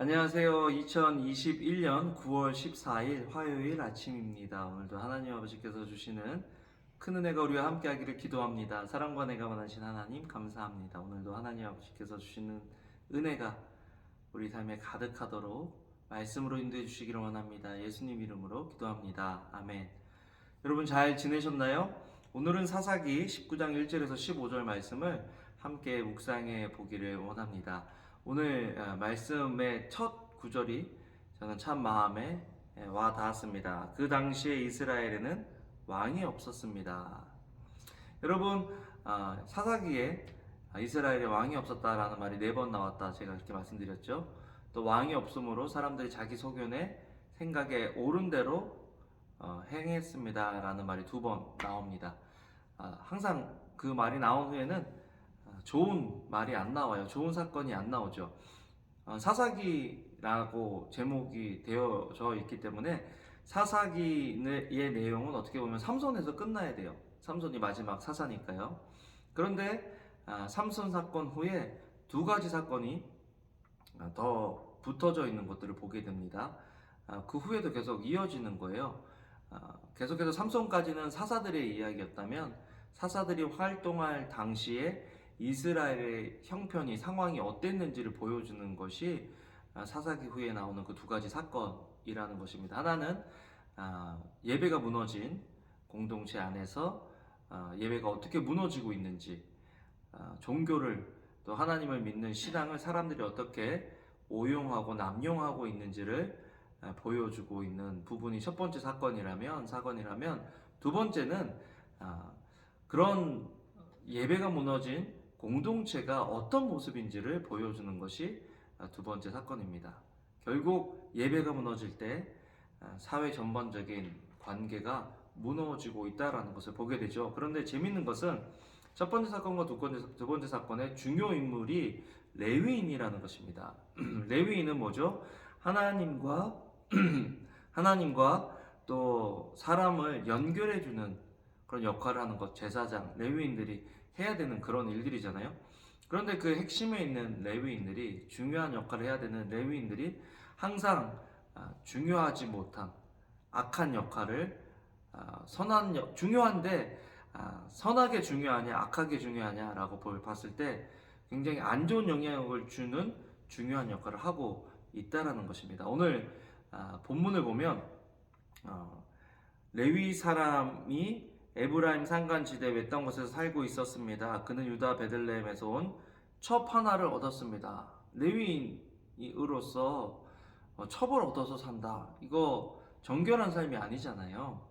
안녕하세요. 2021년 9월 14일 화요일 아침입니다. 오늘도 하나님 아버지께서 주시는 큰 은혜가 우리와 함께하기를 기도합니다. 사랑과 내가 원하신 하나님 감사합니다. 오늘도 하나님 아버지께서 주시는 은혜가 우리 삶에 가득하도록 말씀으로 인도해 주시기를 원합니다. 예수님 이름으로 기도합니다. 아멘. 여러분 잘 지내셨나요? 오늘은 사사기 19장 1절에서 15절 말씀을 함께 묵상해 보기를 원합니다. 오늘 말씀의 첫 구절이 저는 참 마음에 와 닿았습니다. 그 당시에 이스라엘에는 왕이 없었습니다. 여러분 사사기에 이스라엘에 왕이 없었다라는 말이 4번 나왔다 제가 이렇게 말씀드렸죠. 또 왕이 없으므로 사람들이 자기 소견에 생각에 옳은 대로 행했습니다라는 말이 2번 나옵니다. 항상 그 말이 나온 후에는 좋은 말이 안 나와요. 좋은 사건이 안 나오죠. 사사기라고 제목이 되어져 있기 때문에 사사기의 내용은 어떻게 보면 삼손에서 끝나야 돼요. 삼손이 마지막 사사니까요. 그런데 삼손 사건 후에 2가지 사건이 더 붙어져 있는 것들을 보게 됩니다. 그 후에도 계속 이어지는 거예요. 계속해서 삼손까지는 사사들의 이야기였다면 사사들이 활동할 당시에 이스라엘의 형편이 상황이 어땠는지를 보여주는 것이 사사기 후에 나오는 그 2가지 사건이라는 것입니다. 하나는 예배가 무너진 공동체 안에서 예배가 어떻게 무너지고 있는지, 종교를 또 하나님을 믿는 신앙을 사람들이 어떻게 오용하고 남용하고 있는지를 보여주고 있는 부분이 첫 번째 사건이라면 2번째는 그런 예배가 무너진 공동체가 어떤 모습인지를 보여주는 것이 2번째 사건입니다. 결국 예배가 무너질 때 사회 전반적인 관계가 무너지고 있다는 것을 보게 되죠. 그런데 재밌는 것은 첫 번째 사건과 두 번째 사건의 중요 인물이 레위인이라는 것입니다. 레위인은 뭐죠? 하나님과 하나님과 또 사람을 연결해주는 그런 역할을 하는 것, 제사장, 레위인들이 해야 되는 그런 일들이잖아요. 그런데 그 핵심에 있는 레위인들이, 중요한 역할을 해야 되는 레위인들이 항상 중요하지 못한 악한 역할을 중요한데 선하게 중요하냐 악하게 중요하냐라고 봤을 때 굉장히 안 좋은 영향을 주는 중요한 역할을 하고 있다라는 것입니다. 오늘 본문을 보면 레위 사람이 에브라임 산간지대 외딴 곳에서 살고 있었습니다. 그는 유다 베들레헴에서 온 첩 하나를 얻었습니다. 레위인으로서 첩을 얻어서 산다. 이거 정결한 삶이 아니잖아요.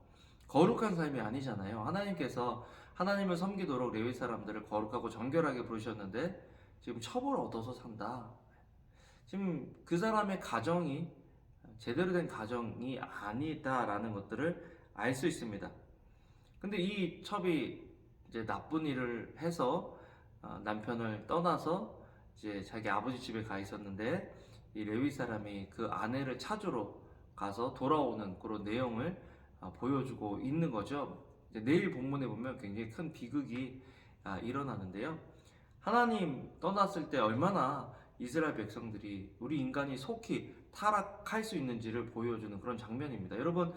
거룩한 삶이 아니잖아요. 하나님께서 하나님을 섬기도록 레위 사람들을 거룩하고 정결하게 부르셨는데 지금 첩을 얻어서 산다. 지금 그 사람의 가정이 제대로 된 가정이 아니다라는 것들을 알 수 있습니다. 근데 이 첩이 이제 나쁜 일을 해서 남편을 떠나서 이제 자기 아버지 집에 가 있었는데 이 레위 사람이 그 아내를 찾으러 가서 돌아오는 그런 내용을 보여주고 있는 거죠. 이제 내일 본문에 보면 굉장히 큰 비극이 일어나는데요. 하나님 떠났을 때 얼마나 이스라엘 백성들이 우리 인간이 속히 타락할 수 있는지를 보여주는 그런 장면입니다. 여러분,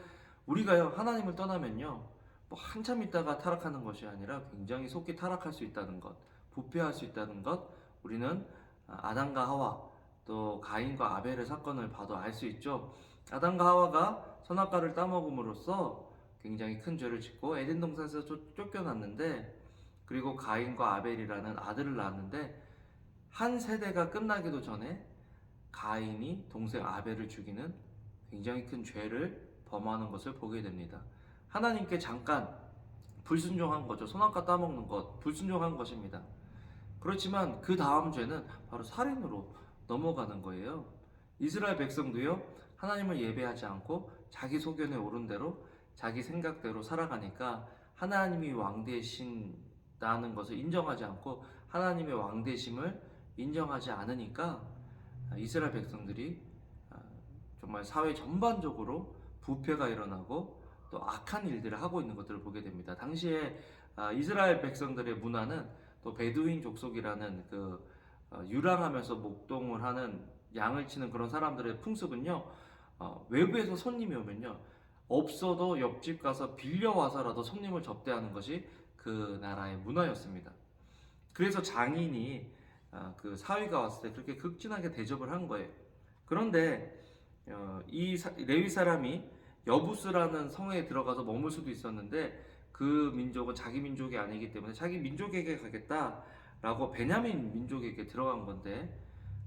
우리가요 하나님을 떠나면요 뭐 한참 있다가 타락하는 것이 아니라 굉장히 속히 타락할 수 있다는 것, 부패할 수 있다는 것, 우리는 아담과 하와 또 가인과 아벨의 사건을 봐도 알 수 있죠. 아담과 하와가 선악과를 따먹음으로써 굉장히 큰 죄를 짓고 에덴 동산에서 쫓겨났는데, 그리고 가인과 아벨이라는 아들을 낳았는데 한 세대가 끝나기도 전에 가인이 동생 아벨을 죽이는 굉장히 큰 죄를 범하는 것을 보게 됩니다. 하나님께 잠깐 불순종한 거죠. 선악과 따먹는 것, 불순종한 것입니다. 그렇지만 그 다음 죄는 바로 살인으로 넘어가는 거예요. 이스라엘 백성도요, 하나님을 예배하지 않고 자기 소견에 오른 대로 자기 생각대로 살아가니까 하나님이 왕 되신다는 것을 인정하지 않고 하나님의 왕 되심을 인정하지 않으니까 이스라엘 백성들이 정말 사회 전반적으로 부패가 일어나고 또 악한 일들을 하고 있는 것들을 보게 됩니다. 당시에 이스라엘 백성들의 문화는 또 베두인 족속이라는 그 유랑하면서 목동을 하는 양을 치는 그런 사람들의 풍습은요, 외부에서 손님이 오면요, 없어도 옆집 가서 빌려와서라도 손님을 접대하는 것이 그 나라의 문화였습니다. 그래서 장인이 그 사위가 왔을 때 그렇게 극진하게 대접을 한 거예요. 그런데 레위 사람이 여부스라는 성에 들어가서 머물 수도 있었는데 그 민족은 자기 민족이 아니기 때문에 자기 민족에게 가겠다라고 베냐민 민족에게 들어간 건데,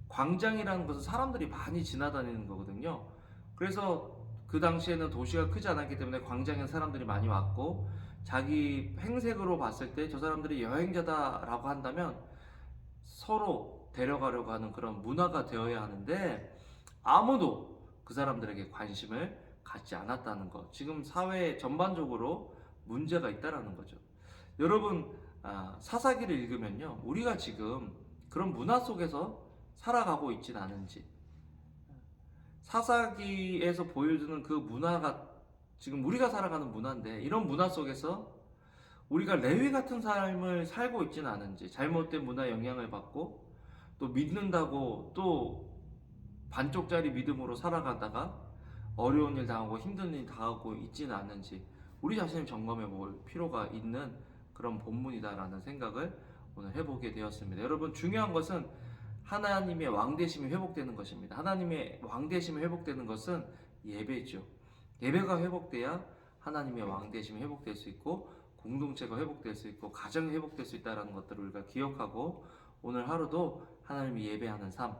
광장이라는 것은 사람들이 많이 지나다니는 거거든요. 그래서 그 당시에는 도시가 크지 않았기 때문에 광장에 사람들이 많이 왔고, 자기 행색으로 봤을 때 저 사람들이 여행자다라고 한다면 서로 데려가려고 하는 그런 문화가 되어야 하는데, 아무도 그 사람들에게 관심을 갖지 않았다는 것. 지금 사회 전반적으로 문제가 있다라는 거죠. 여러분, 사사기를 읽으면요, 우리가 지금 그런 문화 속에서 살아가고 있진 않은지, 사사기에서 보여주는 그 문화가 지금 우리가 살아가는 문화인데, 이런 문화 속에서 우리가 레위 같은 삶을 살고 있지는 않은지, 잘못된 문화 영향을 받고 또 믿는다고 또 반쪽짜리 믿음으로 살아가다가 어려운 일 당하고 힘든 일 당하고 있지는 않는지, 우리 자신을 점검해 볼 필요가 있는 그런 본문이다라는 생각을 오늘 해보게 되었습니다. 여러분, 중요한 것은 하나님의 왕되심이 회복되는 것입니다. 하나님의 왕되심이 회복되는 것은 예배죠. 예배가 회복돼야 하나님의 왕되심이 회복될 수 있고, 공동체가 회복될 수 있고, 가정이 회복될 수 있다는 것들을 우리가 기억하고, 오늘 하루도 하나님이 예배하는 삶,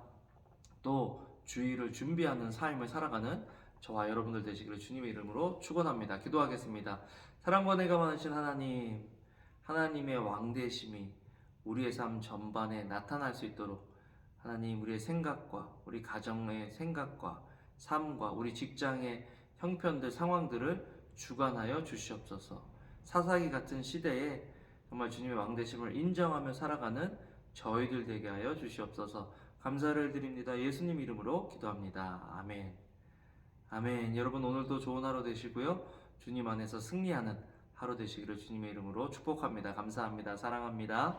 또 주일을 준비하는 삶을 살아가는 저와 여러분들 되시기를 주님의 이름으로 축원합니다. 기도하겠습니다. 사랑과 은혜가 많으신 하나님, 하나님의 왕되심이 우리의 삶 전반에 나타날 수 있도록 하나님, 우리의 생각과 우리 가정의 생각과 삶과 우리 직장의 형편들, 상황들을 주관하여 주시옵소서. 사사기 같은 시대에 정말 주님의 왕되심을 인정하며 살아가는 저희들 되게 하여 주시옵소서. 감사를 드립니다. 예수님 이름으로 기도합니다. 아멘. 아멘. 여러분, 오늘도 좋은 하루 되시고요, 주님 안에서 승리하는 하루 되시기를 주님의 이름으로 축복합니다. 감사합니다. 사랑합니다.